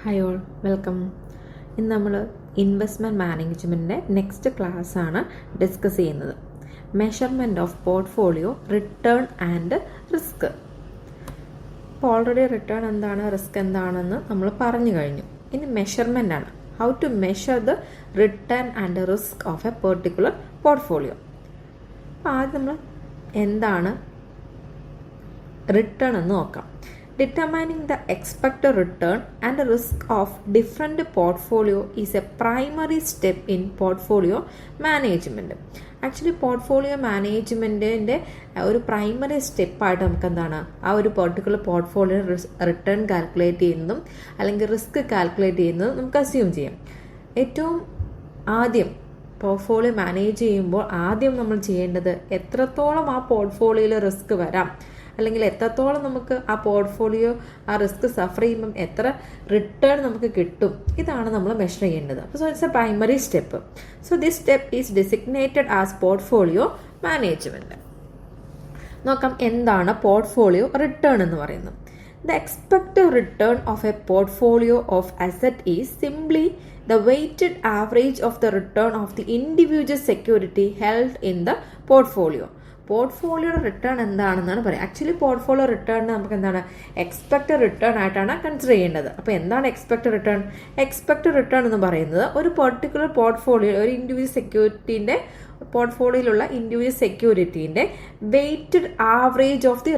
Hi all, welcome. ഇന്ന് നമ്മൾ investment മാനേജ്മെൻറ്റിൻ്റെ നെക്സ്റ്റ് ക്ലാസ്സാണ് ഡിസ്കസ് ചെയ്യുന്നത്. Measurement of portfolio, return and risk. ഇപ്പോൾ ഓൾറെഡി റിട്ടേൺ എന്താണ്, റിസ്ക് എന്താണെന്ന് നമ്മൾ പറഞ്ഞു കഴിഞ്ഞു. ഇനി മെഷർമെൻ്റ് ആണ്. How to measure the return and risk of a particular portfolio. അപ്പോൾ ആദ്യം നമ്മൾ എന്താണ് റിട്ടേൺ എന്ന് നോക്കാം. Determining the expected return and risk of different portfolio is a primary step in portfolio management. Actually portfolio മാനേജ്മെൻറ്റിൻ്റെ ഒരു primary സ്റ്റെപ്പായിട്ട് നമുക്ക് എന്താണ് ആ ഒരു പെർട്ടിക്കുലർ പോർട്ട്ഫോളിയോ റിട്ടേൺ കാൽക്കുലേറ്റ് ചെയ്യുന്നതും അല്ലെങ്കിൽ റിസ്ക് കാൽക്കുലേറ്റ് ചെയ്യുന്നതും നമുക്ക് അസ്യൂം ചെയ്യാം. ഏറ്റവും ആദ്യം പോർട്ട്ഫോളിയോ മാനേജ് ചെയ്യുമ്പോൾ ആദ്യം നമ്മൾ ചെയ്യേണ്ടത് എത്രത്തോളം ആ പോർട്ട്ഫോളിയോയിൽ റിസ്ക് വരാം, അല്ലെങ്കിൽ എത്രത്തോളം നമുക്ക് ആ പോർട്ട്ഫോളിയോ ആ റിസ്ക് സഫർ ചെയ്യുമ്പം എത്ര റിട്ടേൺ നമുക്ക് കിട്ടും, ഇതാണ് നമ്മൾ മെഷർ ചെയ്യേണ്ടത്. അപ്പോൾ so it's A primary step. So this step is designated as portfolio management. നോക്കാം എന്താണ് പോർട്ട്ഫോളിയോ റിട്ടേൺ എന്ന് പറയുന്നത്. The expected return of a portfolio of asset is simply the weighted average of the return of the individual security held in the portfolio. പോർട്ട്ഫോളിയോയുടെ return എന്താണെന്നാണ് പറയുക. Actually portfolio റിട്ടേണിന് നമുക്ക് എന്താണ് expected return ആയിട്ടാണ് consider ചെയ്യേണ്ടത്. അപ്പോൾ എന്താണ് എക്സ്പെക്റ്റഡ് റിട്ടേൺ? എക്സ്പെക്റ്റഡ് റിട്ടേൺ എന്ന് പറയുന്നത് ഒരു പെർട്ടിക്കുലർ പോർട്ട്ഫോളിയോ, ഒരു ഇൻഡിവിജ്വൽ സെക്യൂരിറ്റീൻ്റെ പോർട്ട്ഫോളിയോയിലുള്ള ഇൻഡിവിജ്വൽ സെക്യൂരിറ്റീൻ്റെ വെയ്റ്റഡ് ആവറേജ് ഓഫ് ദി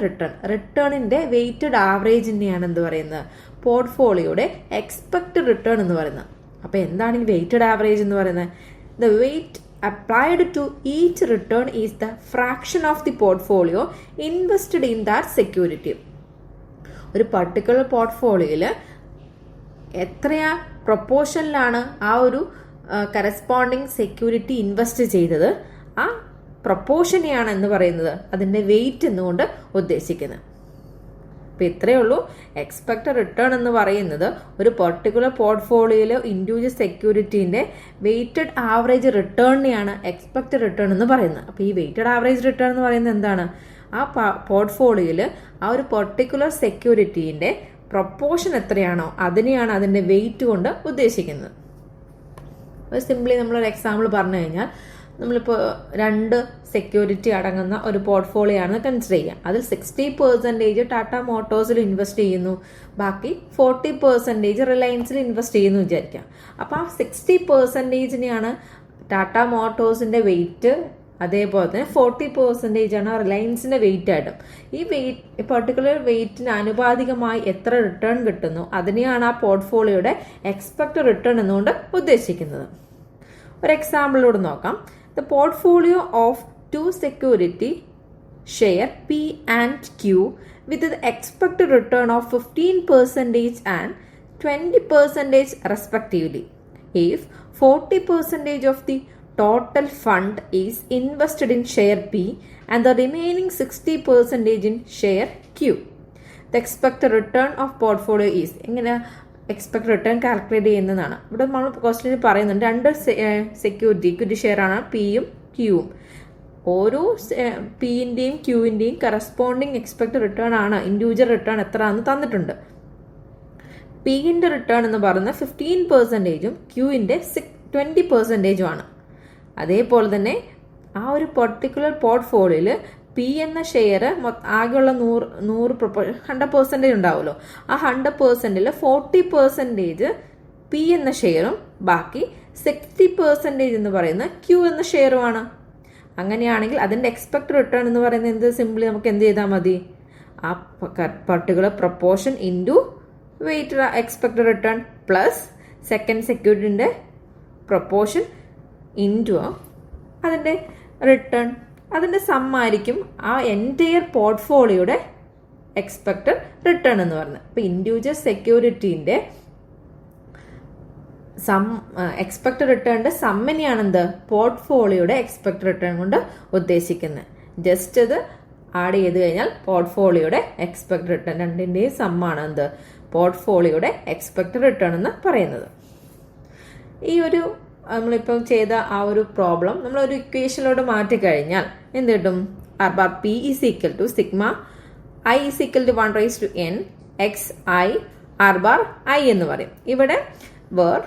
റിട്ടേണിൻ്റെ വെയ്റ്റഡ് ആവറേജിനെയാണ് എന്ത് പറയുന്നത് പോർട്ട്ഫോളിയോയുടെ എക്സ്പെക്റ്റഡ് റിട്ടേൺ എന്ന് പറയുന്നത്. അപ്പോൾ എന്താണ് ഈ വെയ്റ്റഡ് ആവറേജ് എന്ന് പറയുന്നത്? The weight applied to each return is the fraction of the portfolio invested in that security. ഒരു പർട്ടിക്കുലർ പോർട്ട്ഫോളിയോയിൽ എത്രയാ പ്രൊപ്പോർഷനിലാണ് ആ ഒരു കറസ്പോണ്ടിങ് സെക്യൂരിറ്റി ഇൻവെസ്റ്റ് ചെയ്തത്, ആ പ്രൊപ്പോർഷനെയാണ് എന്ന് പറയുന്നത് അതിൻ്റെ വെയിറ്റ് എന്നുകൊണ്ട് ഉദ്ദേശിക്കുന്നത്. അപ്പോൾ ഇത്രയേ ഉള്ളൂ. എക്സ്പെക്റ്റഡ് റിട്ടേൺ എന്ന് പറയുന്നത് ഒരു പെർട്ടിക്കുലർ പോർട്ട്ഫോളിയോയിലെ ഇൻഡിവിജ്വൽ സെക്യൂരിറ്റീൻ്റെ വെയ്റ്റഡ് ആവറേജ് റിട്ടേണിനെയാണ് എക്സ്പെക്റ്റഡ് റിട്ടേൺ എന്ന് പറയുന്നത്. അപ്പോൾ ഈ വെയ്റ്റഡ് ആവറേജ് റിട്ടേൺ എന്ന് പറയുന്നത് എന്താണ്? ആ പോർട്ട്ഫോളിയോയിൽ ആ ഒരു പെർട്ടിക്കുലർ സെക്യൂരിറ്റീൻ്റെ പ്രൊപ്പോർഷൻ എത്രയാണോ അതിനെയാണ് അതിൻ്റെ വെയിറ്റ് കൊണ്ട് ഉദ്ദേശിക്കുന്നത്. സിംപ്ലി നമ്മളൊരു എക്സാമ്പിൾ പറഞ്ഞു കഴിഞ്ഞാൽ, നമ്മളിപ്പോൾ 2 സെക്യൂരിറ്റി അടങ്ങുന്ന ഒരു പോർട്ട്ഫോളിയോ ആണെന്ന് കൺസിഡർ ചെയ്യാം. അതിൽ 60% ടാറ്റ മോട്ടോഴ്സിൽ ഇൻവെസ്റ്റ് ചെയ്യുന്നു, ബാക്കി 40% റിലയൻസിൽ ഇൻവെസ്റ്റ് ചെയ്യുന്നു വിചാരിക്കാം. അപ്പോൾ ആ 60%നെയാണ് ടാറ്റ മോട്ടോഴ്സിൻ്റെ വെയിറ്റ്, അതേപോലെ തന്നെ 40% ആണ് റിലയൻസിൻ്റെ വെയിറ്റ് ആയിട്ടും. ഈ പർട്ടിക്കുലർ വെയിറ്റിന് ആനുപാതികമായി എത്ര റിട്ടേൺ കിട്ടുന്നു അതിനെയാണ് ആ പോർട്ട്ഫോളിയോയുടെ എക്സ്പെക്റ്റഡ് റിട്ടേൺ എന്നുകൊണ്ട് ഉദ്ദേശിക്കുന്നത്. ഒരു എക്സാമ്പിളിലൂടെ നോക്കാം. The portfolio of 2 security share P and Q with the expected return of 15% and 20% respectively. If 40% of the total fund is invested in share P and the remaining 60% in share Q, the expected return of portfolio is എങ്ങനെ expect return calculate ചെയ്യുന്നതാണ്. ഇവിടെ നമ്മൾ ക്വസ്റ്റ്യനിൽ പറയുന്നുണ്ട് 2 equity share ആണ് പിയും ക്യൂവും. ഓരോ പിന്റെയും ക്യൂവിൻ്റെയും corresponding expect return ആണ്, ഇൻഡിവിജ്വൽ റിട്ടേൺ എത്ര ആണെന്ന് തന്നിട്ടുണ്ട്. പിന്റെ റിട്ടേൺ എന്ന് പറയുന്നത് 15%, ക്യൂവിൻ്റെ 20% ആണ്. അതേപോലെ തന്നെ ആ ഒരു പെർട്ടിക്കുലർ പോർട്ട്ഫോളിയോയിൽ പി എന്ന ഷെയർ ആകെയുള്ള 100% ഉണ്ടാവുമല്ലോ. ആ 100%ൽ 40% പി എന്ന ഷെയറും ബാക്കി 60% എന്ന് പറയുന്ന ക്യൂ എന്ന ഷെയറുമാണ്. അങ്ങനെയാണെങ്കിൽ അതിൻ്റെ എക്സ്പെക്ട് റിട്ടേൺ എന്ന് പറയുന്നത് എന്ത്? സിംപ്ലി നമുക്ക് എന്ത് ചെയ്താൽ മതി? ആ particular proportion into weight expect return plus second സെക്യൂരിറ്റിൻ്റെ പ്രൊപ്പോർഷൻ ഇൻറ്റു അതിൻ്റെ റിട്ടേൺ, അതിൻ്റെ സമ്മായിരിക്കും ആ എൻറ്റയർ പോർട്ട്ഫോളിയോയുടെ എക്സ്പെക്റ്റഡ് റിട്ടേൺ എന്ന് പറയുന്നത്. അപ്പോൾ ഇൻഡിവിജ്വൽ സെക്യൂരിറ്റീൻ്റെ എക്സ്പെക്റ്റഡ് റിട്ടേണിൻ്റെ സമ്മിനെയാണ് എന്ത് പോർട്ട്ഫോളിയോയുടെ എക്സ്പെക്റ്റഡ് റിട്ടേൺ കൊണ്ട് ഉദ്ദേശിക്കുന്നത്. ജസ്റ്റ് അത് ആഡ് ചെയ്ത് കഴിഞ്ഞാൽ പോർട്ട്ഫോളിയോയുടെ എക്സ്പെക്റ്റഡ് റിട്ടേൺ, രണ്ടിൻ്റെയും സമ്മാണ് എന്ത് പോർട്ട്ഫോളിയോയുടെ എക്സ്പെക്റ്റഡ് റിട്ടേൺ എന്ന് പറയുന്നത്. ഈ ഒരു നമ്മളിപ്പം ചെയ്ത ആ ഒരു പ്രോബ്ലം നമ്മളൊരു ഇക്വേഷനിലോട്ട് മാറ്റിക്കഴിഞ്ഞാൽ എന്ത് കിട്ടും? P is equal to sigma I is equal to 1 raised to n xi R bar I എന്ന് പറയും. ഇവിടെ where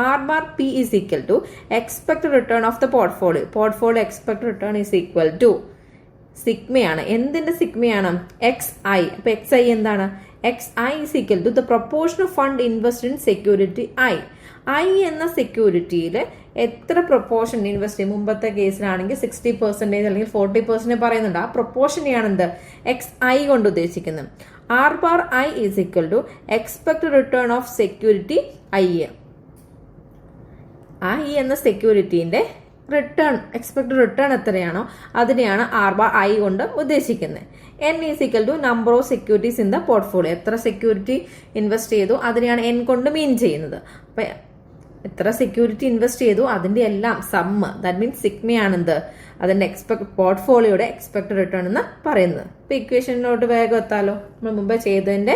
R bar P is equal to expected return of the portfolio expected return is equal to സിഗ്മയാണ്. എന്തിന്റെ സിഗ്മയാണ്? X I. അപ്പൊ X I എന്താണ്? X I is equal to the proportion of fund invest in security I. I എന്ന സെക്യൂരിറ്റിയിൽ എത്ര proportion invest ചെയ്യും? മുമ്പത്തെ കേസിലാണെങ്കിൽ 60% അല്ലെങ്കിൽ 40% പറയുന്നുണ്ട്. ആ പ്രൊപ്പോർഷനെയാണ് എന്ത് എക്സ് ഐ കൊണ്ട് ഉദ്ദേശിക്കുന്നത്. R bar I is equal to expected return of security I. I എന്ന സെക്യൂരിറ്റീന്റെ റിട്ടേൺ എക്സ്പെക്ടഡ് റിട്ടേൺ എത്രയാണോ അതിനെയാണ് ആർ ബാർ ഐ കൊണ്ട് ഉദ്ദേശിക്കുന്നത്. N is equal to number of securities in the portfolio. എത്ര സെക്യൂരിറ്റി ഇൻവെസ്റ്റ് ചെയ്തു അതിനെയാണ് എൻ കൊണ്ട് മീൻ ചെയ്യുന്നത്. അപ്പൊ എത്ര സെക്യൂരിറ്റി ഇൻവെസ്റ്റ് ചെയ്തു അതിന്റെ എല്ലാം സമ്മ്, ദാറ്റ് മീൻസ് സിഗ്മയാണെന്ത് അതിന്റെ പോർട്ട്ഫോളിയോയുടെ എക്സ്പെക്ടഡ് റിട്ടേൺ എന്ന് പറയുന്നത്. ഇപ്പൊ ഇക്വേഷനിലോട്ട് വേഗം എത്താലോ. നമ്മൾ മുമ്പേ ചെയ്തതിന്റെ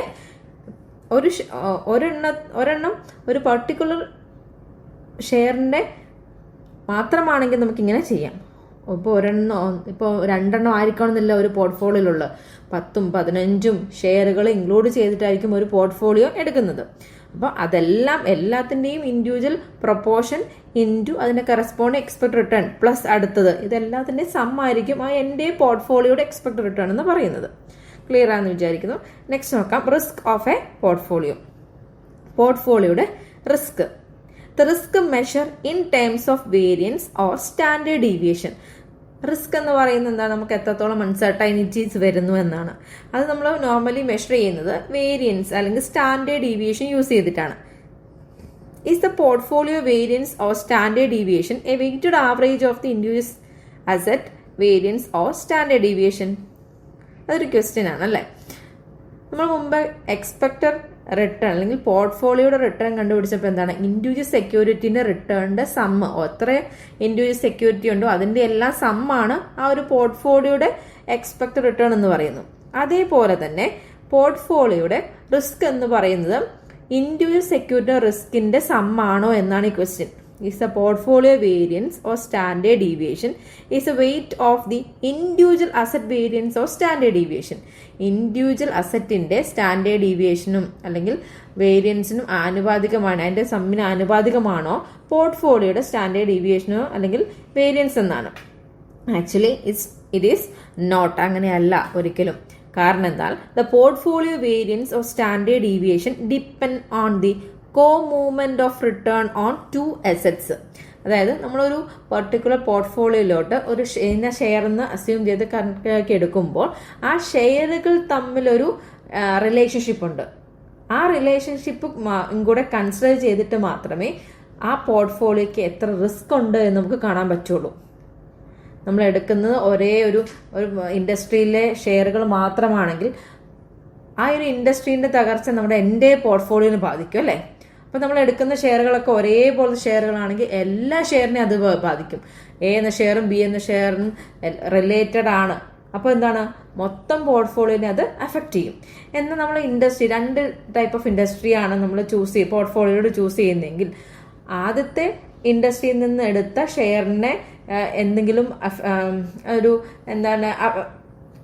ഒരെണ്ണം ഒരു പർട്ടിക്കുലർ ഷെയറിന്റെ മാത്രമാണെങ്കിൽ നമുക്ക് ഇങ്ങനെ ചെയ്യാം. ഇപ്പോൾ രണ്ടെണ്ണം ആയിരിക്കണമെന്നില്ല ഒരു പോർട്ട്ഫോളിയോയിലുള്ള 10ഉം 15ഉം ഷെയറുകൾ ഇൻക്ലൂഡ് ചെയ്തിട്ടായിരിക്കും ഒരു പോർട്ട്ഫോളിയോ എടുക്കുന്നത്. അപ്പോൾ എല്ലാത്തിൻ്റെയും ഇൻഡിവിജ്വൽ പ്രൊപ്പോർഷൻ ഇൻറ്റു അതിന്റെ കറസ്പോണ്ടിങ് എക്സ്പെക്ട് റിട്ടേൺ പ്ലസ് അടുത്തത്, ഇതെല്ലാത്തിൻ്റെയും സം ആയിരിക്കും ആ എൻ്റെ പോർട്ട്ഫോളിയോയുടെ എക്സ്പെക്ട് റിട്ടേൺ എന്ന് പറയുന്നത്. ക്ലിയർ ആണെന്ന് വിചാരിക്കുന്നു. നെക്സ്റ്റ് നോക്കാം, റിസ്ക് ഓഫ് എ പോർട്ട്ഫോളിയോയുടെ risk. The risk measure in terms of variance or standard deviation. Risk എന്ന് പറയുന്നത് എന്താണ്? നമുക്ക് എത്രത്തോളം അൺസർട്ടൈനിറ്റീസ് വരുന്നു എന്നാണ്. അത് നമ്മൾ നോർമലി മെഷർ ചെയ്യുന്നത് വേരിയൻസ് അല്ലെങ്കിൽ സ്റ്റാൻഡേർഡ് ഡീവിയേഷൻ യൂസ് ചെയ്തിട്ടാണ്. Is the portfolio variance or standard deviation a weighted average of the individual asset variance or standard deviation? അതൊരു ക്വസ്റ്റ്യൻ ആണ് അല്ലേ. നമ്മൾ മുമ്പ് എക്സ്പെക്ടഡ് റിട്ടേൺ അല്ലെങ്കിൽ പോർട്ട്ഫോളിയോയുടെ റിട്ടേൺ കണ്ടുപിടിച്ചപ്പോൾ എന്താണ്? ഇൻഡിവിജ്വൽ സെക്യൂരിറ്റിന്റെ റിട്ടേണിന്റെ സമ്മ്, എത്ര ഇൻഡിവിജ്വൽ സെക്യൂരിറ്റി ഉണ്ടോ അതിന്റെ എല്ലാം സമ്മാണ് ആ ഒരു പോർട്ട്ഫോളിയോയുടെ എക്സ്പെക്ടഡ് റിട്ടേൺ എന്ന് പറയുന്നു. അതേപോലെ തന്നെ പോർട്ട്ഫോളിയോയുടെ റിസ്ക് എന്ന് പറയുന്നത് ഇൻഡിവിജ്വൽ സെക്യൂരിറ്റി റിസ്കിന്റെ സമ്മാണോ എന്നാണ് ഈ question. Is the portfolio variance or standard deviation is a weight of the individual asset variance or standard deviation. Individual അസറ്റിന്റെ സ്റ്റാൻഡേർഡ് ഡീവിയേഷനും അല്ലെങ്കിൽ വേരിയൻസിനും ആനുപാതികമാണ്, അതിന്റെ സമ്മിന് ആനുപാതികമാണോ പോർട്ട്ഫോളിയോയുടെ സ്റ്റാൻഡേർഡ് ഡീവിയേഷനോ അല്ലെങ്കിൽ വേരിയൻസ് എന്നാണ്. Actually it is not. അങ്ങനെയല്ല ഒരിക്കലും. കാരണം എന്നാൽ the portfolio variance or standard deviation depend on the co-movement of return on two assets. അതായത് നമ്മളൊരു പർട്ടിക്കുലർ പോർട്ട്ഫോളിയോയിലോട്ട് ഒരു ഷെയർ എന്ന് അസ്യൂം ചെയ്ത് കണക്കാക്കി എടുക്കുമ്പോൾ ആ ഷെയറുകൾ തമ്മിലൊരു റിലേഷൻഷിപ്പ് ഉണ്ട്. ആ റിലേഷൻഷിപ്പ് കൂടെ കൺസിഡർ ചെയ്തിട്ട് മാത്രമേ ആ പോർട്ട്ഫോളിയോയ്ക്ക് എത്ര റിസ്ക് ഉണ്ട് എന്ന് നമുക്ക് കാണാൻ പറ്റുള്ളൂ. നമ്മൾ എടുക്കുന്നത് ഒരേ ഒരു ഇൻഡസ്ട്രിയിലെ ഷെയറുകൾ മാത്രമാണെങ്കിൽ ആ ഒരു ഇൻഡസ്ട്രീന്റെ തകർച്ച നമ്മുടെ എൻ്റെ പോർട്ട്ഫോളിയോനെ ബാധിക്കും അല്ലേ. അപ്പൊ നമ്മൾ എടുക്കുന്ന ഷെയറുകളൊക്കെ ഒരേപോലത്തെ ഷെയറുകളാണെങ്കിൽ എല്ലാ ഷെയറിനെയും അത് ബാധിക്കും. എ എന്ന ഷെയറും ബി എന്ന ഷെയറും റിലേറ്റഡ് ആണ്. അപ്പോൾ എന്താണ്? മൊത്തം പോർട്ട്ഫോളിയോനെ അത് അഫക്റ്റ് ചെയ്യും. എന്നാൽ നമ്മൾ ഇൻഡസ്ട്രി, രണ്ട് ടൈപ്പ് ഓഫ് ഇൻഡസ്ട്രിയാണ് നമ്മൾ പോർട്ട്ഫോളിയോയോട് ചൂസ് ചെയ്യുന്നതെങ്കിൽ ആദ്യത്തെ ഇൻഡസ്ട്രിയിൽ നിന്ന് എടുത്ത ഷെയറിനെ എന്തെങ്കിലും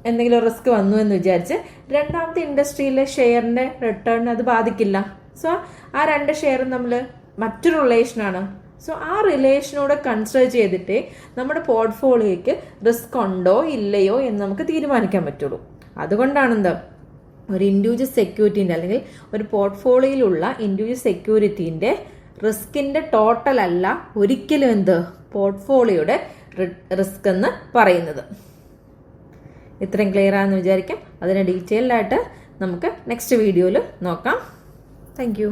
എന്തെങ്കിലും റിസ്ക് വന്നു എന്ന് വിചാരിച്ച് രണ്ടാമത്തെ ഇൻഡസ്ട്രിയിലെ ഷെയറിന്റെ റിട്ടേൺ അത് ബാധിക്കില്ല. സോ ആ രണ്ട് ഷെയറും തമ്മിൽ മറ്റൊരു റിലേഷനാണ്. സോ ആ റിലേഷനോട് കൺസിഡർ ചെയ്തിട്ടേ നമ്മുടെ പോർട്ട്ഫോളിയോയ്ക്ക് റിസ്ക് ഉണ്ടോ ഇല്ലയോ എന്ന് നമുക്ക് തീരുമാനിക്കാൻ പറ്റുള്ളൂ. അതുകൊണ്ടാണ് ഒരു ഇൻഡിവിജ്വൽ സെക്യൂരിറ്റിന്റെ അല്ലെങ്കിൽ ഒരു പോർട്ട്ഫോളിയോയിലുള്ള ഇൻഡിവിജ്വൽ സെക്യൂരിറ്റിന്റെ റിസ്കിന്റെ ടോട്ടൽ അല്ല ഒരിക്കലും പോർട്ട്ഫോളിയോയുടെ റിസ്ക് എന്ന് പറയുന്നത്. ഇത്രയും ക്ലിയർ ആണെന്ന് വിചാരിക്കാം. അതിനെ ഡീറ്റെയിൽഡ് ആയിട്ട് നമുക്ക് നെക്സ്റ്റ് വീഡിയോയിൽ നോക്കാം. Thank you.